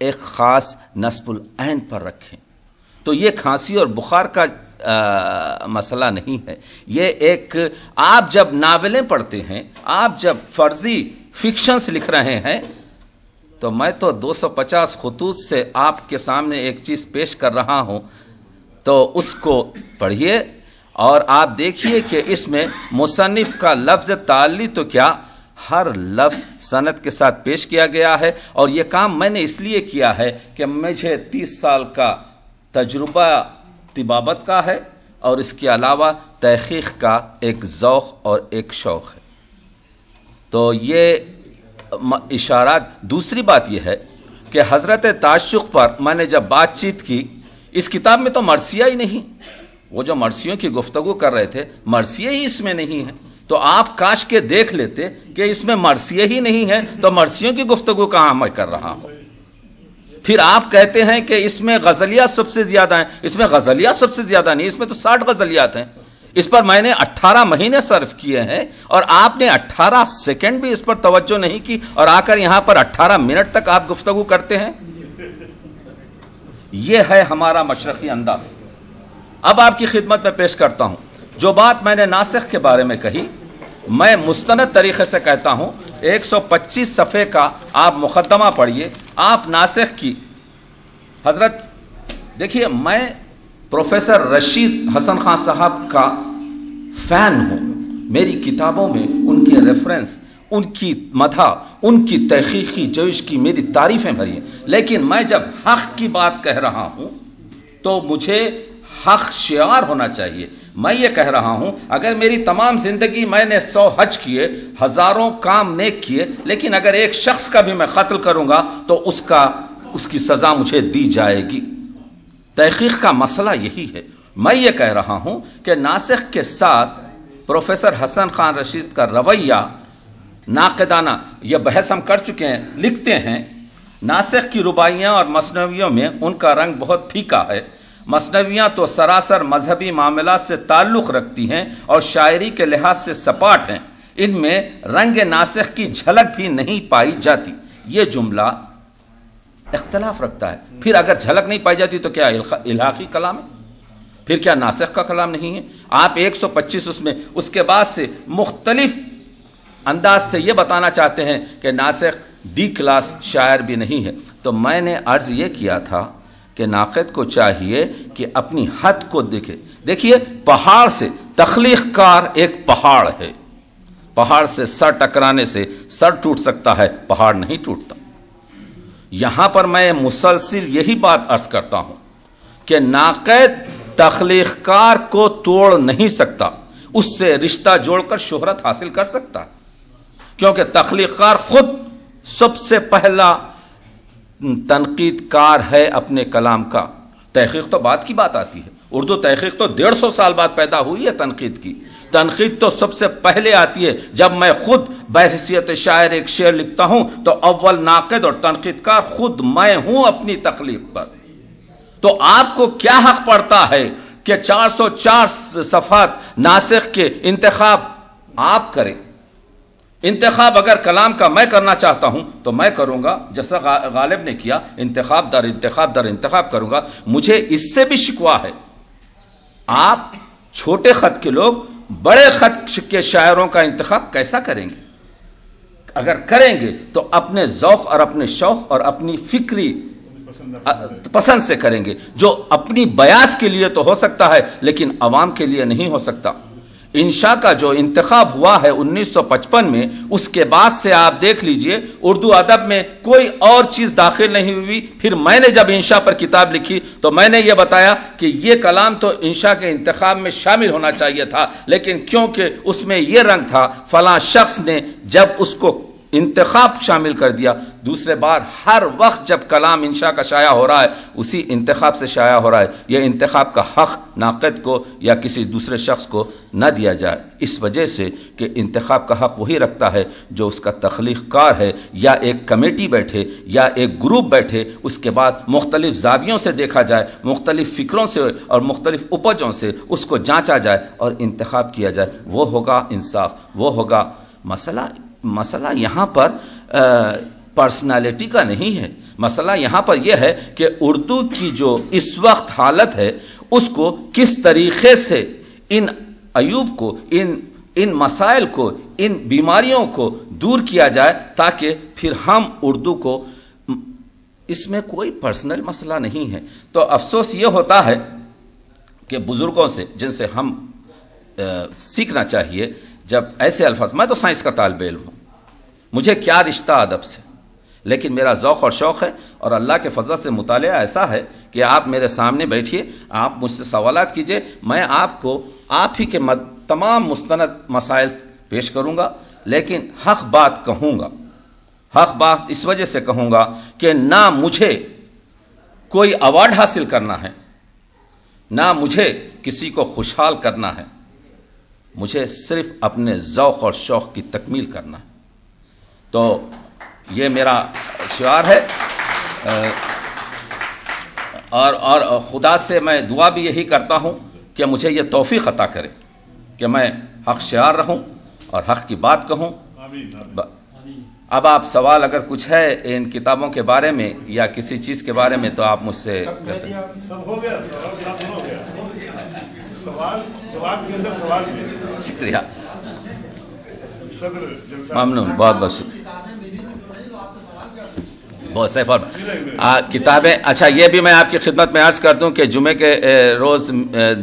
ایک خاص نصب العین پر رکھیں. تو یہ کھانسی اور بخار کا مسئلہ نہیں ہے. یہ ایک آپ جب ناولیں پڑھتے ہیں، آپ جب فرضی فکشنز لکھ رہے ہیں، تو میں تو 250 خطوط سے آپ کے سامنے ایک چیز پیش کر رہا ہوں، تو اس کو پڑھیے اور آپ دیکھیے کہ اس میں مصنف کا لفظ تعلی تو کیا، ہر لفظ سند کے ساتھ پیش کیا گیا ہے. اور یہ کام میں نے اس لیے کیا ہے کہ مجھے 30 سال کا تجربہ طبابت کا ہے، اور اس کے علاوہ تحقیق کا ایک ذوق اور ایک شوق ہے. تو یہ اشارات. دوسری بات یہ ہے کہ حضرت تعشق پر میں نے جب بات چیت کی، اس کتاب میں تو مرثیہ ہی نہیں. وہ جو مرثیوں کی گفتگو کر رہے تھے، مرثیہ ہی اس میں نہیں ہے. تو آپ کاش کے دیکھ لیتے کہ اس میں مرثیہ ہی نہیں ہے، تو مرثیوں کی گفتگو کہاں میں کر رہا ہوں. پھر آپ کہتے ہیں کہ اس میں غزلیات سب سے زیادہ ہیں. اس میں غزلیات سب سے زیادہ نہیں، اس میں تو 60 غزلیات ہیں. اس پر میں نے 18 مہینے صرف کیے ہیں، اور آپ نے 18 سیکنڈ بھی اس پر توجہ نہیں کی، اور آ کر یہاں پر 18 منٹ تک آپ گفتگو کرتے ہیں. یہ ہے ہمارا مشرقی انداز. اب آپ کی خدمت میں پیش کرتا ہوں جو بات میں نے ناسخ کے بارے میں کہی. میں مستند طریقے سے کہتا ہوں، 125 صفحے کا آپ مقدمہ پڑھیے. آپ ناسخ کی حضرت دیکھیے، میں پروفیسر رشید حسن خان صاحب کا فین ہوں. میری کتابوں میں ان کے ریفرنس، ان کی مدح، ان کی تحقیقی جوش کی میری تعریفیں بھری ہیں. لیکن میں جب حق کی بات کہہ رہا ہوں تو مجھے حق شعار ہونا چاہیے. میں یہ کہہ رہا ہوں، اگر میری تمام زندگی میں نے 100 حج کیے، ہزاروں کام نیک کیے، لیکن اگر ایک شخص کا بھی میں قتل کروں گا تو اس کی سزا مجھے دی جائے گی. تحقیق کا مسئلہ یہی ہے. میں یہ کہہ رہا ہوں کہ ناسخ کے ساتھ پروفیسر حسن خان رشید کا رویہ ناقدانہ، یہ بحث ہم کر چکے ہیں. لکھتے ہیں ناسخ کی رباعیاں اور مثنویوں میں ان کا رنگ بہت پھیکا ہے. مثنویاں تو سراسر مذہبی معاملات سے تعلق رکھتی ہیں اور شاعری کے لحاظ سے سپاٹ ہیں. ان میں رنگ ناسخ کی جھلک بھی نہیں پائی جاتی. یہ جملہ اختلاف رکھتا ہے. پھر اگر جھلک نہیں پائی جاتی تو کیا الحاقی کلام ہے؟ پھر کیا ناسخ کا کلام نہیں ہے؟ آپ 125 اس میں اس کے بعد سے مختلف انداز سے یہ بتانا چاہتے ہیں کہ ناسخ ڈی کلاس شاعر بھی نہیں ہے. تو میں نے عرض یہ کیا تھا کہ ناقد کو چاہیے کہ اپنی حد کو دیکھے. دیکھیے، پہاڑ سے تخلیق کار ایک پہاڑ ہے. پہاڑ سے سر ٹکرانے سے سر ٹوٹ سکتا ہے، پہاڑ نہیں ٹوٹتا. یہاں پر میں مسلسل یہی بات عرض کرتا ہوں کہ ناقد تخلیق کار کو توڑ نہیں سکتا، اس سے رشتہ جوڑ کر شہرت حاصل کر سکتا ہے. کیونکہ تخلیق کار خود سب سے پہلا تنقید کار ہے اپنے کلام کا. تحقیق تو بعد کی بات آتی ہے. اردو تحقیق تو 150 سال بعد پیدا ہوئی ہے تنقید کی. تنقید تو سب سے پہلے آتی ہے. جب میں خود بحیثیت شاعر ایک شعر لکھتا ہوں تو اول ناقد اور تنقید کار خود میں ہوں اپنی تخلیق پر. تو آپ کو کیا حق پڑتا ہے کہ 404 صفحات ناسخ کے انتخاب آپ کریں؟ انتخاب اگر کلام کا میں کرنا چاہتا ہوں تو میں کروں گا، جیسا غالب نے کیا، انتخاب در انتخاب در انتخاب کروں گا. مجھے اس سے بھی شکوہ ہے. آپ چھوٹے خط کے لوگ بڑے خط کے شاعروں کا انتخاب کیسا کریں گے؟ اگر کریں گے تو اپنے ذوق اور اپنے شوق اور اپنی فکری پسند سے کریں گے، جو اپنی بیاس کے لیے تو ہو سکتا ہے لیکن عوام کے لیے نہیں ہو سکتا. انشاء کا جو انتخاب ہوا ہے 1955 میں، اس کے بعد سے آپ دیکھ لیجئے اردو ادب میں کوئی اور چیز داخل نہیں ہوئی. پھر میں نے جب انشاء پر کتاب لکھی تو میں نے یہ بتایا کہ یہ کلام تو انشاء کے انتخاب میں شامل ہونا چاہیے تھا، لیکن کیونکہ اس میں یہ رنگ تھا، فلاں شخص نے جب اس کو انتخاب شامل کر دیا. دوسرے بار ہر وقت جب کلام انشاء کا شائع ہو رہا ہے اسی انتخاب سے شائع ہو رہا ہے. یہ انتخاب کا حق ناقد کو یا کسی دوسرے شخص کو نہ دیا جائے، اس وجہ سے کہ انتخاب کا حق وہی رکھتا ہے جو اس کا تخلیق کار ہے. یا ایک کمیٹی بیٹھے یا ایک گروپ بیٹھے، اس کے بعد مختلف زاویوں سے دیکھا جائے، مختلف فکروں سے اور مختلف اپجوں سے اس کو جانچا جائے اور انتخاب کیا جائے. وہ ہوگا انصاف، وہ ہوگا مسئلہ یہاں پر پرسنالٹی کا نہیں ہے. مسئلہ یہاں پر یہ ہے کہ اردو کی جو اس وقت حالت ہے اس کو کس طریقے سے ان عیوب کو، ان مسائل کو، ان بیماریوں کو دور کیا جائے تاکہ پھر ہم اردو کو، اس میں کوئی پرسنل مسئلہ نہیں ہے۔ تو افسوس یہ ہوتا ہے کہ بزرگوں سے جن سے ہم سیکھنا چاہیے، جب ایسے الفاظ، میں تو سائنس کا طالب علم ہوں، مجھے کیا رشتہ ادب سے، لیکن میرا ذوق اور شوق ہے، اور اللہ کے فضل سے مطالعہ ایسا ہے کہ آپ میرے سامنے بیٹھیے، آپ مجھ سے سوالات کیجئے، میں آپ کو آپ ہی کے تمام مستند مسائل پیش کروں گا، لیکن حق بات کہوں گا۔ حق بات اس وجہ سے کہوں گا کہ نہ مجھے کوئی ایوارڈ حاصل کرنا ہے، نہ مجھے کسی کو خوشحال کرنا ہے، مجھے صرف اپنے ذوق اور شوق کی تکمیل کرنا ہے۔ تو یہ میرا شعار ہے، اور خدا سے میں دعا بھی یہی کرتا ہوں کہ مجھے یہ توفیق عطا کرے کہ میں حق شعار رہوں اور حق کی بات کہوں۔ اب آپ سوال اگر کچھ ہے ان کتابوں کے بارے میں یا کسی چیز کے بارے میں تو آپ مجھ سے کر سکتے ہیں۔ شکریہ، ممنون، بہت بہت شکریہ، بہت صحیح کتابیں۔ اچھا، یہ بھی میں آپ کی خدمت میں عرض کر دوں کہ جمعے کے روز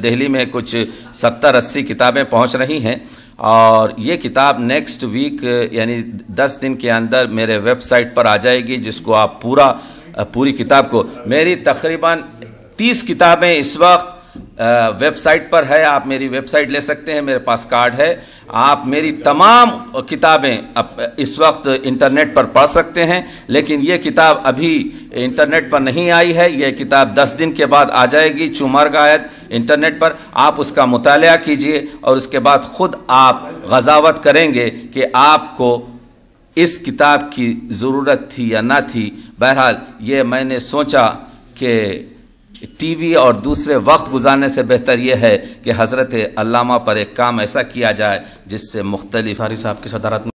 دہلی میں کچھ 70-80 کتابیں پہنچ رہی ہیں، اور یہ کتاب نیکسٹ ویک یعنی 10 دن کے اندر میرے ویب سائٹ پر آ جائے گی، جس کو آپ پوری کتاب کو، میری تقریباً 30 کتابیں اس وقت ویب سائٹ پر ہے، آپ میری ویب سائٹ لے سکتے ہیں، میرے پاس کارڈ ہے، آپ میری تمام کتابیں اس وقت انٹرنیٹ پر پڑھ سکتے ہیں، لیکن یہ کتاب ابھی انٹرنیٹ پر نہیں آئی ہے، یہ کتاب 10 دن کے بعد آ جائے گی چمرگ آیت انٹرنیٹ پر، آپ اس کا مطالعہ کیجئے اور اس کے بعد خود آپ قضاوت کریں گے کہ آپ کو اس کتاب کی ضرورت تھی یا نہ تھی۔ بہرحال یہ میں نے سوچا کہ ٹی وی اور دوسرے وقت گزارنے سے بہتر یہ ہے کہ حضرت علامہ پر ایک کام ایسا کیا جائے جس سے مختلف، حاری صاحب کی صدارت میں